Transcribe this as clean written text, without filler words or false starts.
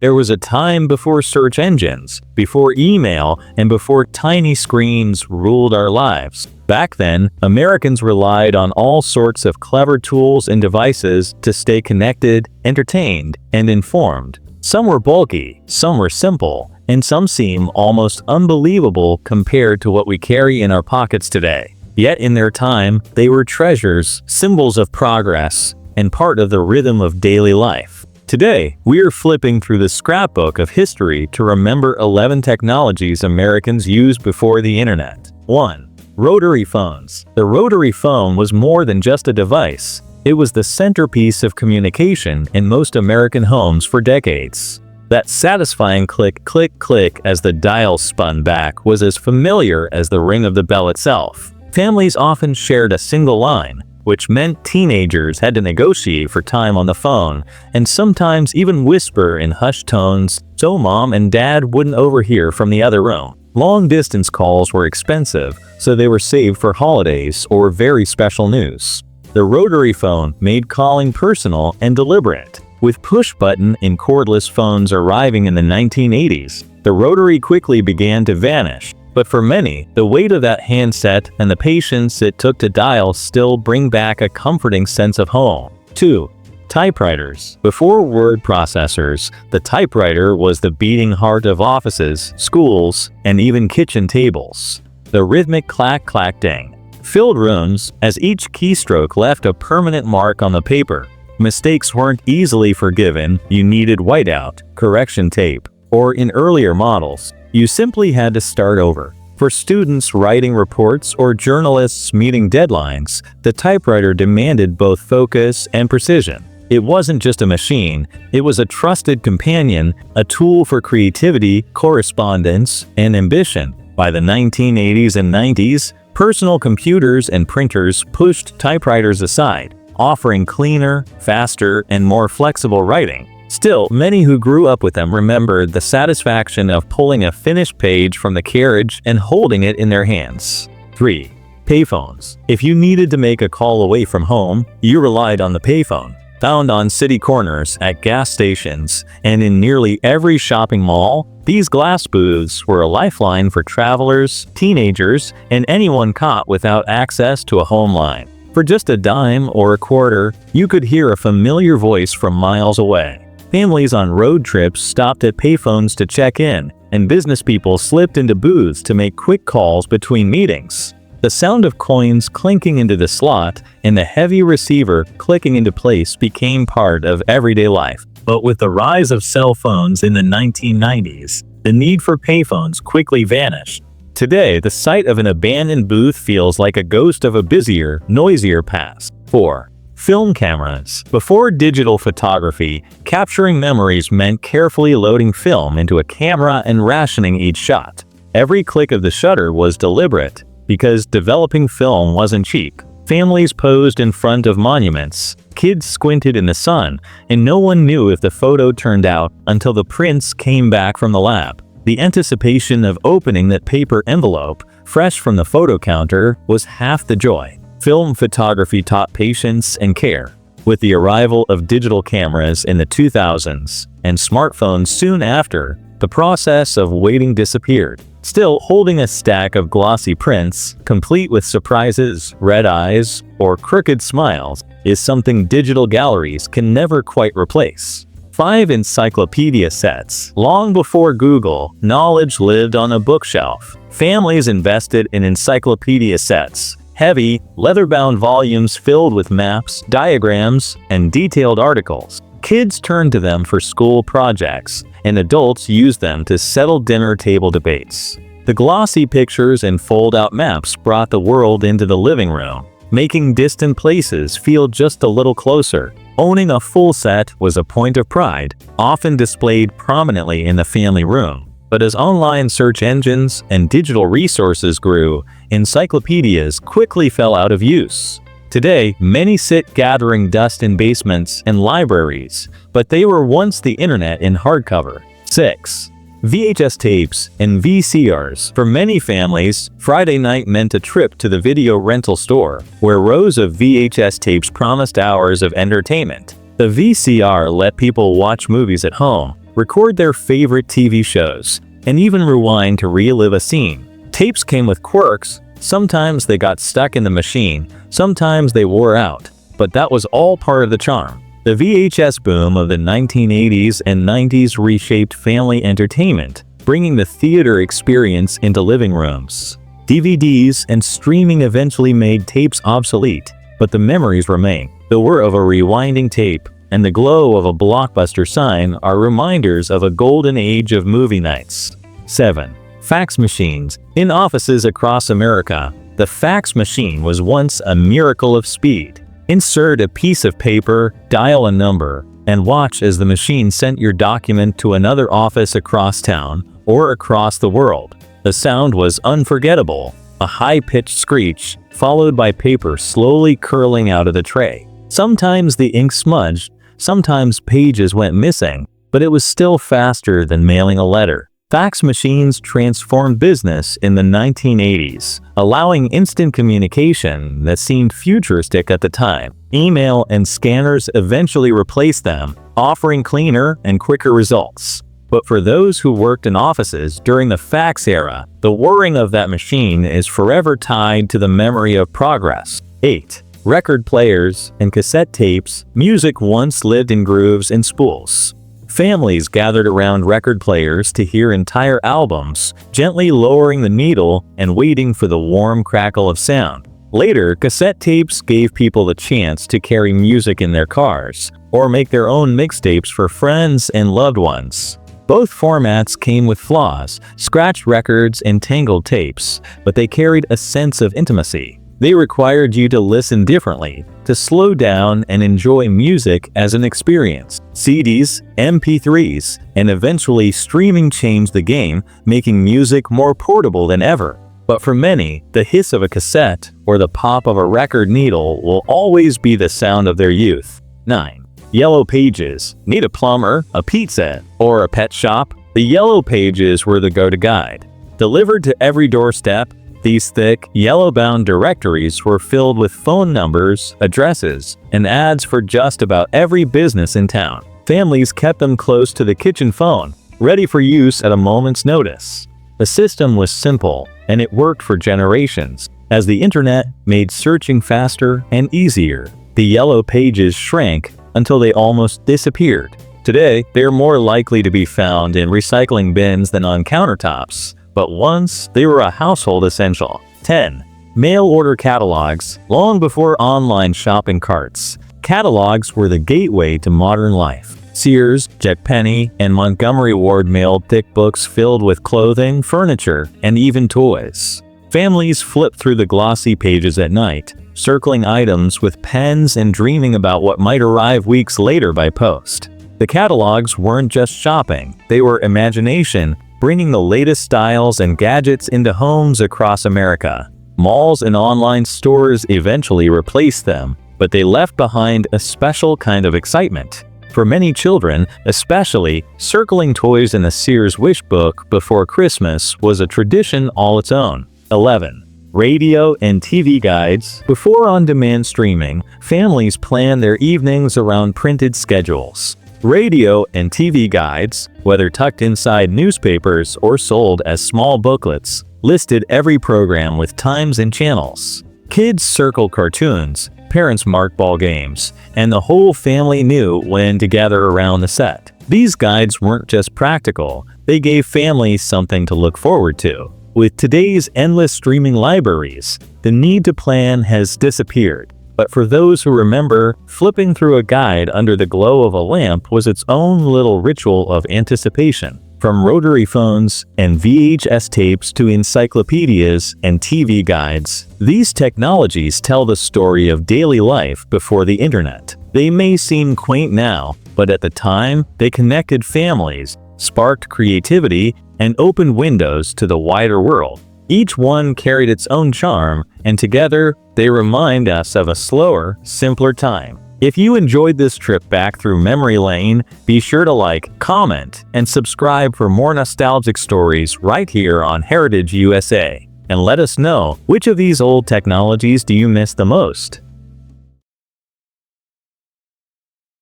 There was a time before search engines, before email, and before tiny screens ruled our lives. Back then, Americans relied on all sorts of clever tools and devices to stay connected, entertained, and informed. Some were bulky, some were simple, and some seem almost unbelievable compared to what we carry in our pockets today. Yet in their time, they were treasures, symbols of progress, and part of the rhythm of daily life. Today, we are flipping through the scrapbook of history to remember 11 technologies Americans used before the internet. 1. Rotary phones. The rotary phone was more than just a device. It was the centerpiece of communication in most American homes for decades. That satisfying click, click, click as the dial spun back was as familiar as the ring of the bell itself. Families often shared a single line, which meant teenagers had to negotiate for time on the phone, and sometimes even whisper in hushed tones so mom and dad wouldn't overhear from the other room. Long-distance calls were expensive, so they were saved for holidays or very special news. The rotary phone made calling personal and deliberate. With push-button and cordless phones arriving in the 1980s, the rotary quickly began to vanish. But for many, the weight of that handset and the patience it took to dial still bring back a comforting sense of home. 2. Typewriters. Before word processors, the typewriter was the beating heart of offices, schools, and even kitchen tables. The rhythmic clack-clack-ding filled rooms as each keystroke left a permanent mark on the paper. Mistakes weren't easily forgiven. You needed whiteout, correction tape, or in earlier models, you simply had to start over. For students writing reports or journalists meeting deadlines, the typewriter demanded both focus and precision. It wasn't just a machine, it was a trusted companion, a tool for creativity, correspondence, and ambition. By the 1980s and 90s, personal computers and printers pushed typewriters aside, offering cleaner, faster, and more flexible writing. Still, many who grew up with them remembered the satisfaction of pulling a finished page from the carriage and holding it in their hands. 3. Payphones. If you needed to make a call away from home, you relied on the payphone. Found on city corners, at gas stations, and in nearly every shopping mall, these glass booths were a lifeline for travelers, teenagers, and anyone caught without access to a home line. For just a dime or a quarter, you could hear a familiar voice from miles away. Families on road trips stopped at payphones to check in, and business people slipped into booths to make quick calls between meetings. The sound of coins clinking into the slot and the heavy receiver clicking into place became part of everyday life. But with the rise of cell phones in the 1990s, the need for payphones quickly vanished. Today, the sight of an abandoned booth feels like a ghost of a busier, noisier past. 4. Film cameras. Before digital photography, capturing memories meant carefully loading film into a camera and rationing each shot. Every click of the shutter was deliberate, because developing film wasn't cheap. Families posed in front of monuments, kids squinted in the sun, and no one knew if the photo turned out until the prints came back from the lab. The anticipation of opening that paper envelope, fresh from the photo counter, was half the joy. Film photography taught patience and care. With the arrival of digital cameras in the 2000s and smartphones soon after, the process of waiting disappeared. Still, holding a stack of glossy prints, complete with surprises, red eyes, or crooked smiles, is something digital galleries can never quite replace. 5. Encyclopedia sets. Long before Google, knowledge lived on a bookshelf. Families invested in encyclopedia sets. Heavy, leather-bound volumes filled with maps, diagrams, and detailed articles. Kids turned to them for school projects, and adults used them to settle dinner table debates. The glossy pictures and fold-out maps brought the world into the living room, making distant places feel just a little closer. Owning a full set was a point of pride, often displayed prominently in the family room. But as online search engines and digital resources grew, encyclopedias quickly fell out of use. Today, many sit gathering dust in basements and libraries, but they were once the internet in hardcover. 6. VHS tapes and VCRs. For many families, Friday night meant a trip to the video rental store, where rows of VHS tapes promised hours of entertainment. The VCR let people watch movies at home, record their favorite TV shows, and even rewind to relive a scene. Tapes came with quirks. Sometimes they got stuck in the machine, sometimes they wore out, but that was all part of the charm. The VHS boom of the 1980s and 90s reshaped family entertainment, bringing the theater experience into living rooms. DVDs and streaming eventually made tapes obsolete, but the memories remain. The whir of a rewinding tape and the glow of a blockbuster sign are reminders of a golden age of movie nights. 7. Fax machines. In offices across America, the fax machine was once a miracle of speed. Insert a piece of paper, dial a number, and watch as the machine sent your document to another office across town or across the world. The sound was unforgettable, a high-pitched screech, followed by paper slowly curling out of the tray. Sometimes the ink smudged, sometimes pages went missing, but it was still faster than mailing a letter. Fax machines transformed business in the 1980s, allowing instant communication that seemed futuristic at the time. Email and scanners eventually replaced them, offering cleaner and quicker results. But for those who worked in offices during the fax era, the whirring of that machine is forever tied to the memory of progress. 8. Record players and cassette tapes. Music once lived in grooves and spools. Families gathered around record players to hear entire albums, gently lowering the needle and waiting for the warm crackle of sound. Later, cassette tapes gave people the chance to carry music in their cars, or make their own mixtapes for friends and loved ones. Both formats came with flaws, scratched records and tangled tapes, but they carried a sense of intimacy. They required you to listen differently, to slow down and enjoy music as an experience. CDs, MP3s, and eventually streaming changed the game, making music more portable than ever. But for many, the hiss of a cassette or the pop of a record needle will always be the sound of their youth. 9. Yellow Pages. Need a plumber, a pizza, or a pet shop? The Yellow Pages were the go-to guide. Delivered to every doorstep, these thick, yellow-bound directories were filled with phone numbers, addresses, and ads for just about every business in town. Families kept them close to the kitchen phone, ready for use at a moment's notice. The system was simple, and it worked for generations. As the internet made searching faster and easier, the Yellow Pages shrank until they almost disappeared. Today, they're more likely to be found in recycling bins than on countertops, but once they were a household essential. 10. Mail order catalogs. Long before online shopping carts, catalogs were the gateway to modern life. Sears, Jack Penny, and Montgomery Ward mailed thick books filled with clothing, furniture, and even toys. Families flipped through the glossy pages at night, circling items with pens and dreaming about what might arrive weeks later by post. The catalogs weren't just shopping, they were imagination, bringing the latest styles and gadgets into homes across America. Malls and online stores eventually replaced them, but they left behind a special kind of excitement. For many children, especially, circling toys in a Sears wish book before Christmas was a tradition all its own. 11. Radio and TV guides. Before on-demand streaming, families planned their evenings around printed schedules. Radio and TV guides, whether tucked inside newspapers or sold as small booklets, listed every program with times and channels. Kids circled cartoons, parents marked ball games, and the whole family knew when to gather around the set. These guides weren't just practical, they gave families something to look forward to. With today's endless streaming libraries, the need to plan has disappeared. But for those who remember, flipping through a guide under the glow of a lamp was its own little ritual of anticipation. From rotary phones and VHS tapes to encyclopedias and TV guides, these technologies tell the story of daily life before the internet. They may seem quaint now, but at the time, they connected families, sparked creativity, and opened windows to the wider world. Each one carried its own charm, and together, they remind us of a slower, simpler time. If you enjoyed this trip back through memory lane, be sure to like, comment, and subscribe for more nostalgic stories right here on Heritage USA. And let us know, which of these old technologies do you miss the most?